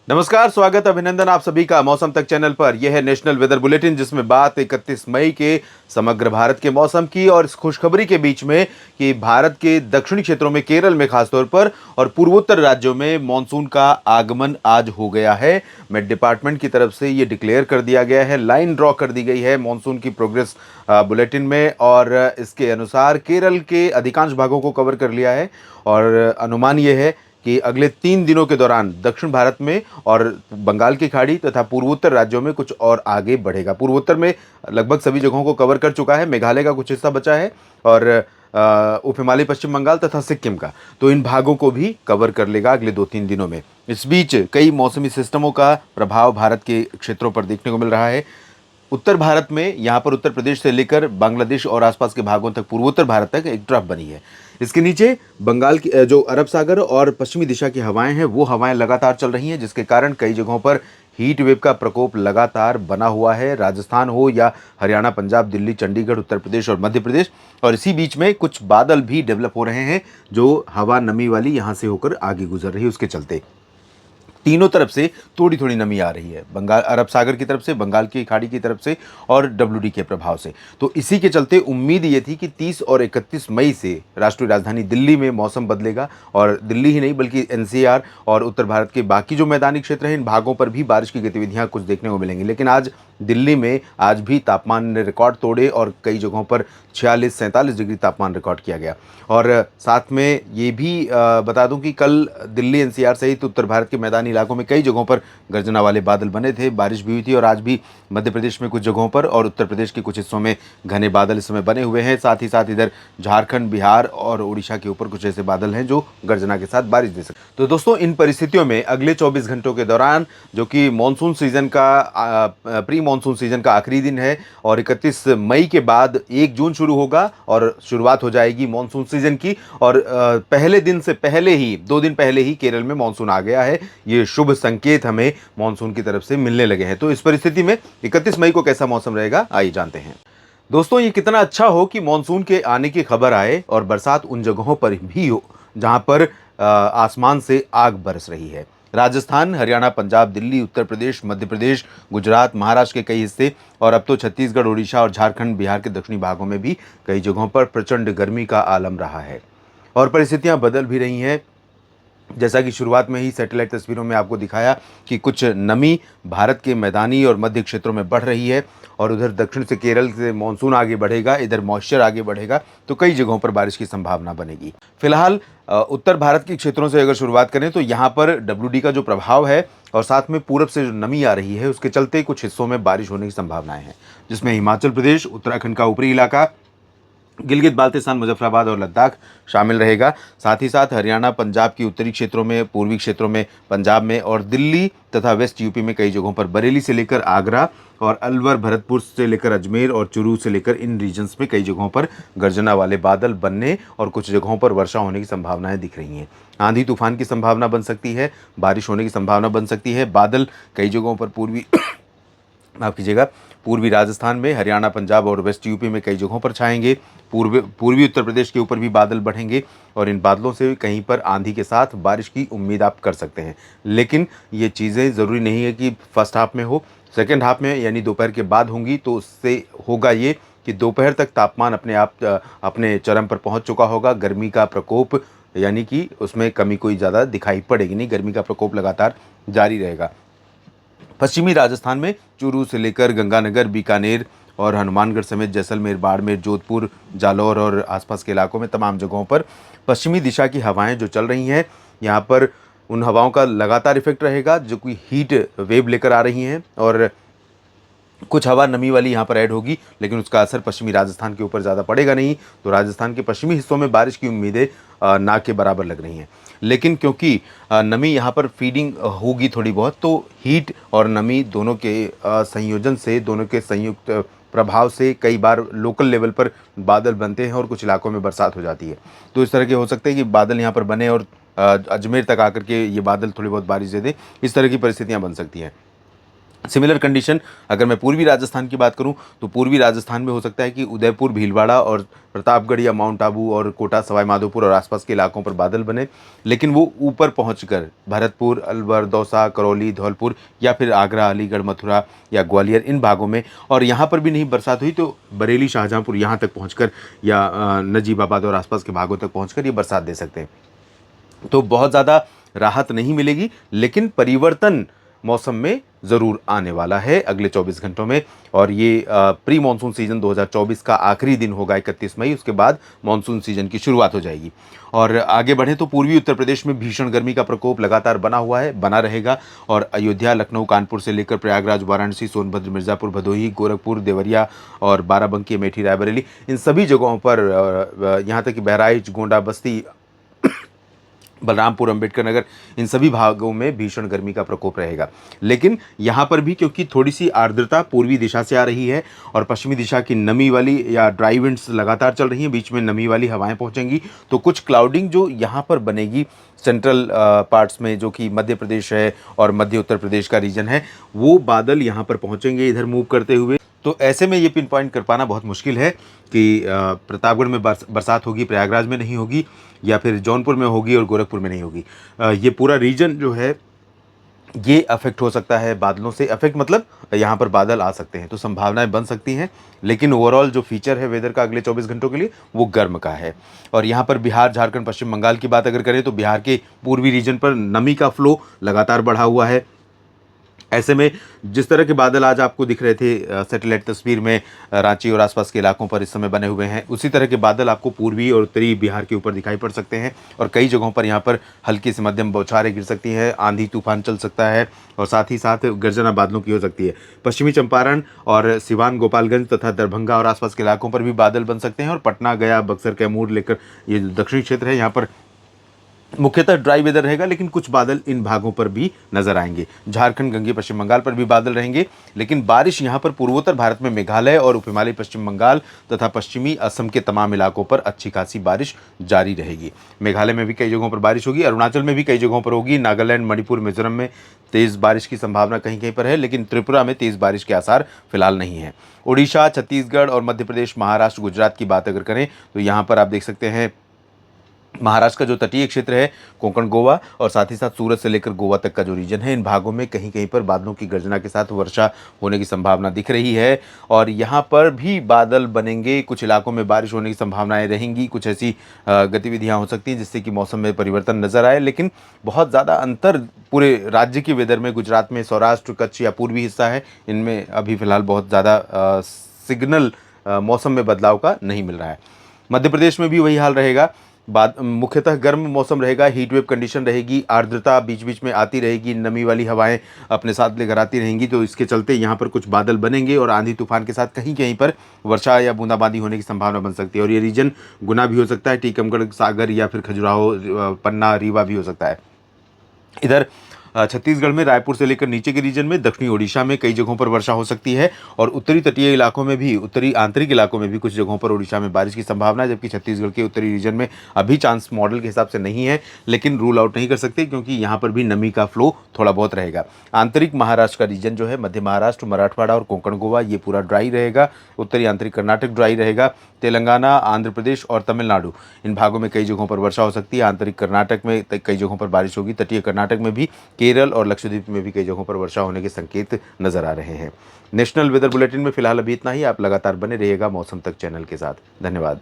नमस्कार, स्वागत, अभिनंदन आप सभी का मौसम तक चैनल पर। यह है नेशनल वेदर बुलेटिन, जिसमें बात 31 मई के समग्र भारत के मौसम की और इस खुशखबरी के बीच में कि भारत के दक्षिणी क्षेत्रों में, केरल में खासतौर पर और पूर्वोत्तर राज्यों में मानसून का आगमन आज हो गया है। मेट डिपार्टमेंट की तरफ से ये डिक्लेयर कर दिया गया है, लाइन ड्रॉ कर दी गई है मानसून की प्रोग्रेस बुलेटिन में, और इसके अनुसार केरल के अधिकांश भागों को कवर कर लिया है। और अनुमान यह है कि अगले 3 दिनों के दौरान दक्षिण भारत में और बंगाल की खाड़ी तथा पूर्वोत्तर राज्यों में कुछ और आगे बढ़ेगा। पूर्वोत्तर में लगभग सभी जगहों को कवर कर चुका है, मेघालय का कुछ हिस्सा बचा है और उप हिमालय पश्चिम बंगाल तथा सिक्किम का, तो इन भागों को भी कवर कर लेगा अगले 2-3 दिनों में। इस बीच कई मौसमी सिस्टमों का प्रभाव भारत के क्षेत्रों पर देखने को मिल रहा है। उत्तर भारत में, यहाँ पर उत्तर प्रदेश से लेकर बांग्लादेश और आसपास के भागों तक, पूर्वोत्तर भारत तक एक ट्रफ बनी है। इसके नीचे बंगाल की जो अरब सागर और पश्चिमी दिशा की हवाएं हैं, वो हवाएं लगातार चल रही हैं, जिसके कारण कई जगहों पर हीट वेव का प्रकोप लगातार बना हुआ है। राजस्थान हो या हरियाणा, पंजाब, दिल्ली, चंडीगढ़, उत्तर प्रदेश और मध्य प्रदेश, और इसी बीच में कुछ बादल भी डेवलप हो रहे हैं, जो हवा नमी वाली यहाँ से होकर आगे गुजर रही है। उसके चलते तीनों तरफ से थोड़ी थोड़ी नमी आ रही है, बंगाल, अरब सागर की तरफ से, बंगाल की खाड़ी की तरफ से और डब्ल्यूडी के प्रभाव से। तो इसी के चलते उम्मीद ये थी कि 30 और 31 मई से राष्ट्रीय राजधानी दिल्ली में मौसम बदलेगा, और दिल्ली ही नहीं बल्कि एनसीआर और उत्तर भारत के बाकी जो मैदानी क्षेत्र हैं, इन भागों पर भी बारिश की गतिविधियां कुछ देखने को मिलेंगी। लेकिन आज दिल्ली में आज भी तापमान ने रिकॉर्ड तोड़े और कई जगहों पर 46-47 डिग्री तापमान रिकॉर्ड किया गया। और साथ में ये भी बता दूं कि कल दिल्ली, एनसीआर सहित उत्तर भारत के मैदानी इलाकों में कई जगहों पर गर्जना वाले बादल बने थे, बारिश भी हुई थी। और आज भी मध्य प्रदेश में कुछ जगहों पर और उत्तर प्रदेश के कुछ हिस्सों में घने बादल इस समय बने हुए हैं। साथ ही साथ इधर झारखंड, बिहार और उड़ीसा के ऊपर कुछ ऐसे बादल हैं जो गर्जना के साथ बारिश दे सकते। तो दोस्तों, इन परिस्थितियों में अगले 24 घंटों के दौरान, जो कि मानसून सीजन का प्री मानसून सीजन का आखिरी दिन है, और 31 मई के बाद 1 जून शुरू होगा और शुरुआत हो जाएगी मानसून सीजन की। और पहले दिन से पहले ही, 2 दिन पहले ही केरल में मानसून आ गया है। ये शुभ संकेत हमें मानसून की तरफ से मिलने लगे हैं। तो इस परिस्थिति में 31 मई को कैसा मौसम रहेगा, आइए जानते हैं। दोस्तों, ये कितना अच्छा हो कि मानसून के आने की खबर आए और बरसात उन जगहों पर भी हो जहां पर आसमान से आग बरस रही है। राजस्थान, हरियाणा, पंजाब, दिल्ली, उत्तर प्रदेश, मध्य प्रदेश, गुजरात, महाराष्ट्र के कई हिस्से, और अब तो छत्तीसगढ़, उड़ीसा और झारखंड, बिहार के दक्षिणी भागों में भी कई जगहों पर प्रचंड गर्मी का आलम रहा है। और परिस्थितियां बदल भी रही हैं, जैसा कि शुरुआत में ही सैटेलाइट तस्वीरों में आपको दिखाया कि कुछ नमी भारत के मैदानी और मध्य क्षेत्रों में बढ़ रही है, और उधर दक्षिण से केरल से मानसून आगे बढ़ेगा, इधर मॉइस्चर आगे बढ़ेगा, तो कई जगहों पर बारिश की संभावना बनेगी। फिलहाल उत्तर भारत के क्षेत्रों से अगर शुरुआत करें तो यहाँ पर डब्ल्यूडी का जो प्रभाव है और साथ में पूरब से जो नमी आ रही है, उसके चलते कुछ हिस्सों में बारिश होने की संभावनाएं हैं, जिसमें हिमाचल प्रदेश, उत्तराखंड का ऊपरी इलाका, गिलगित बाल्टिस्तान, मुजफ्फराबाद और लद्दाख शामिल रहेगा। साथ ही साथ हरियाणा, पंजाब की उत्तरी क्षेत्रों में, पूर्वी क्षेत्रों में, पंजाब में और दिल्ली तथा वेस्ट यूपी में कई जगहों पर, बरेली से लेकर आगरा और अलवर, भरतपुर से लेकर अजमेर और चुरू से लेकर इन रीजन्स में कई जगहों पर गर्जना वाले बादल बनने और कुछ जगहों पर वर्षा होने की संभावनाएं दिख रही हैं। आंधी तूफान की संभावना बन सकती है, बारिश होने की संभावना बन सकती है। बादल कई जगहों पर माफ कीजिएगा, पूर्वी राजस्थान में, हरियाणा, पंजाब और वेस्ट यूपी में कई जगहों पर छाएंगे। पूर्वी उत्तर प्रदेश के ऊपर भी बादल बढ़ेंगे और इन बादलों से कहीं पर आंधी के साथ बारिश की उम्मीद आप कर सकते हैं। लेकिन ये चीज़ें ज़रूरी नहीं है कि फर्स्ट हाफ में हो, सेकेंड हाफ में यानी दोपहर के बाद होंगी। तो उससे होगा ये कि दोपहर तक तापमान अपने चरम पर पहुँच चुका होगा। गर्मी का प्रकोप यानी कि उसमें कमी कोई ज़्यादा दिखाई पड़ेगी नहीं, गर्मी का प्रकोप लगातार जारी रहेगा। पश्चिमी राजस्थान में चूरू से लेकर गंगानगर, बीकानेर और हनुमानगढ़ समेत जैसलमेर, बाड़मेर, जोधपुर, जालौर और आसपास के इलाकों में तमाम जगहों पर पश्चिमी दिशा की हवाएं जो चल रही हैं, यहाँ पर उन हवाओं का लगातार इफेक्ट रहेगा, जो कि हीट वेव लेकर आ रही हैं। और कुछ हवा नमी वाली यहाँ पर ऐड होगी, लेकिन उसका असर पश्चिमी राजस्थान के ऊपर ज़्यादा पड़ेगा नहीं। तो राजस्थान के पश्चिमी हिस्सों में बारिश की उम्मीदें ना के बराबर लग रही हैं। लेकिन क्योंकि नमी यहाँ पर फीडिंग होगी थोड़ी बहुत, तो हीट और नमी दोनों के संयोजन से, दोनों के संयुक्त प्रभाव से कई बार लोकल लेवल पर बादल बनते हैं और कुछ इलाकों में बरसात हो जाती है। तो इस तरह के हो सकते हैं कि बादल यहाँ पर बने और अजमेर तक आकर के ये बादल थोड़ी बहुत बारिश दे दें। इस तरह की परिस्थितियाँ बन सकती हैं। सिमिलर कंडीशन अगर मैं पूर्वी राजस्थान की बात करूं तो पूर्वी राजस्थान में हो सकता है कि उदयपुर, भीलवाड़ा और प्रतापगढ़ या माउंट आबू और कोटा, सवाई माधोपुर और आसपास के इलाकों पर बादल बने, लेकिन वो ऊपर पहुंचकर भरतपुर, अलवर, दौसा, करौली, धौलपुर या फिर आगरा, अलीगढ़, मथुरा या ग्वालियर इन भागों में, और यहाँ पर भी नहीं बरसात हुई तो बरेली, शाहजहाँपुर यहाँ तक पहुँच या नजीबाबाद और आसपास के भागों तक पहुँच ये बरसात दे सकते हैं। तो बहुत ज़्यादा राहत नहीं मिलेगी, लेकिन परिवर्तन मौसम में ज़रूर आने वाला है अगले 24 घंटों में। और ये प्री मानसून सीज़न 2024 का आखिरी दिन होगा 31 मई, उसके बाद मानसून सीज़न की शुरुआत हो जाएगी। और आगे बढ़ें तो पूर्वी उत्तर प्रदेश में भीषण गर्मी का प्रकोप लगातार बना हुआ है, बना रहेगा। और अयोध्या, लखनऊ, कानपुर से लेकर प्रयागराज, वाराणसी, सोनभद्र, मिर्ज़ापुर, भदोही, गोरखपुर, देवरिया और बाराबंकी, अमेठी, रायबरेली, इन सभी जगहों पर यहाँ तक कि बहराइच, गोंडा, बस्ती, बलरामपुर, अंबेडकर नगर, इन सभी भागों में भीषण गर्मी का प्रकोप रहेगा। लेकिन यहाँ पर भी क्योंकि थोड़ी सी आर्द्रता पूर्वी दिशा से आ रही है और पश्चिमी दिशा की नमी वाली या ड्राई विंड्स लगातार चल रही हैं, बीच में नमी वाली हवाएं पहुँचेंगी, तो कुछ क्लाउडिंग जो यहाँ पर बनेगी सेंट्रल पार्ट्स में, जो कि मध्य प्रदेश है और मध्य उत्तर प्रदेश का रीजन है, वो बादल यहाँ पर पहुँचेंगे इधर मूव करते हुए। तो ऐसे में ये पिन पॉइंट कर पाना बहुत मुश्किल है कि प्रतापगढ़ में बरसात होगी, प्रयागराज में नहीं होगी, या फिर जौनपुर में होगी और गोरखपुर में नहीं होगी। ये पूरा रीजन जो है ये अफेक्ट हो सकता है बादलों से। अफेक्ट मतलब यहाँ पर बादल आ सकते हैं, तो संभावनाएं बन सकती हैं, लेकिन ओवरऑल जो फीचर है वेदर का अगले 24 घंटों के लिए वो गर्म का है। और यहाँ पर बिहार, झारखंड, पश्चिम बंगाल की बात अगर करें तो बिहार के पूर्वी रीजन पर नमी का फ्लो लगातार बढ़ा हुआ है। ऐसे में जिस तरह के बादल आज आपको दिख रहे थे सैटेलाइट तस्वीर में रांची और आसपास के इलाकों पर इस समय बने हुए हैं, उसी तरह के बादल आपको पूर्वी और उत्तरी बिहार के ऊपर दिखाई पड़ सकते हैं। और कई जगहों पर यहाँ पर हल्की से मध्यम बौछारें गिर सकती हैं, आंधी तूफान चल सकता है और साथ ही साथ गर्जना बादलों की हो सकती है। पश्चिमी चंपारण और सिवान, गोपालगंज तथा दरभंगा और आसपास के इलाकों पर भी बादल बन सकते हैं। और पटना, गया, बक्सर, कैमूर लेकर ये दक्षिणी क्षेत्र है, यहाँ पर मुख्यतः ड्राई वेदर रहेगा, लेकिन कुछ बादल इन भागों पर भी नजर आएंगे। झारखंड, गंगे, पश्चिम बंगाल पर भी बादल रहेंगे, लेकिन बारिश यहाँ पर पूर्वोत्तर भारत में मेघालय और उप हिमालय पश्चिम बंगाल तथा पश्चिमी असम के तमाम इलाकों पर अच्छी खासी बारिश जारी रहेगी। मेघालय में भी कई जगहों पर बारिश होगी, अरुणाचल में भी कई जगहों पर होगी, नागालैंड, मणिपुर, मिजोरम में तेज़ बारिश की संभावना कहीं कहीं पर है, लेकिन त्रिपुरा में तेज़ बारिश के आसार फिलहाल नहीं है। उड़ीसा, छत्तीसगढ़ और मध्य प्रदेश, महाराष्ट्र, गुजरात की बात अगर करें तो यहाँ पर आप देख सकते हैं महाराष्ट्र का जो तटीय क्षेत्र है, कोंकण, गोवा और साथ ही साथ सूरत से लेकर गोवा तक का जो रीजन है, इन भागों में कहीं कहीं पर बादलों की गर्जना के साथ वर्षा होने की संभावना दिख रही है। और यहाँ पर भी बादल बनेंगे, कुछ इलाकों में बारिश होने की संभावनाएं रहेंगी, कुछ ऐसी गतिविधियाँ हो सकती हैं जिससे कि मौसम में परिवर्तन नजर आए। लेकिन बहुत ज़्यादा अंतर पूरे राज्य के वेदर में, गुजरात में, सौराष्ट्र, कच्छ या पूर्वी हिस्सा है, इनमें अभी फिलहाल बहुत ज़्यादा सिग्नल मौसम में बदलाव का नहीं मिल रहा है। मध्य प्रदेश में भी वही हाल रहेगा। मुख्यतः गर्म मौसम रहेगा, हीट वेव कंडीशन रहेगी, आर्द्रता बीच बीच में आती रहेगी, नमी वाली हवाएं अपने साथ लेकर आती रहेंगी, तो इसके चलते यहाँ पर कुछ बादल बनेंगे और आंधी तूफान के साथ कहीं कहीं पर वर्षा या बूंदाबांदी होने की संभावना बन सकती है। और ये रीजन गुना भी हो सकता है, टीकमगढ़, सागर या फिर खजुराहो, पन्ना, रीवा भी हो सकता है। इधर छत्तीसगढ़ में रायपुर से लेकर नीचे के रीजन में, दक्षिणी ओडिशा में कई जगहों पर वर्षा हो सकती है और उत्तरी तटीय इलाकों में भी, उत्तरी आंतरिक इलाकों में भी कुछ जगहों पर ओडिशा में बारिश की संभावना है। जबकि छत्तीसगढ़ के उत्तरी रीजन में अभी चांस मॉडल के हिसाब से नहीं है, लेकिन रूल आउट नहीं कर सकते क्योंकि यहाँ पर भी नमी का फ्लो थोड़ा बहुत रहेगा। आंतरिक महाराष्ट्र का रीजन जो है, मध्य महाराष्ट्र, मराठवाड़ा और कोंकण गोवा, ये पूरा ड्राई रहेगा। उत्तरी आंतरिक कर्नाटक ड्राई रहेगा। तेलंगाना, आंध्र प्रदेश और तमिलनाडु, इन भागों में कई जगहों पर वर्षा हो सकती है। आंतरिक कर्नाटक में कई जगहों पर बारिश होगी। तटीय कर्नाटक में भी, केरल और लक्षद्वीप में भी कई जगहों पर वर्षा होने के संकेत नजर आ रहे हैं। नेशनल वेदर बुलेटिन में फिलहाल अभी इतना ही। आप लगातार बने रहिएगा मौसम तक चैनल के साथ। धन्यवाद।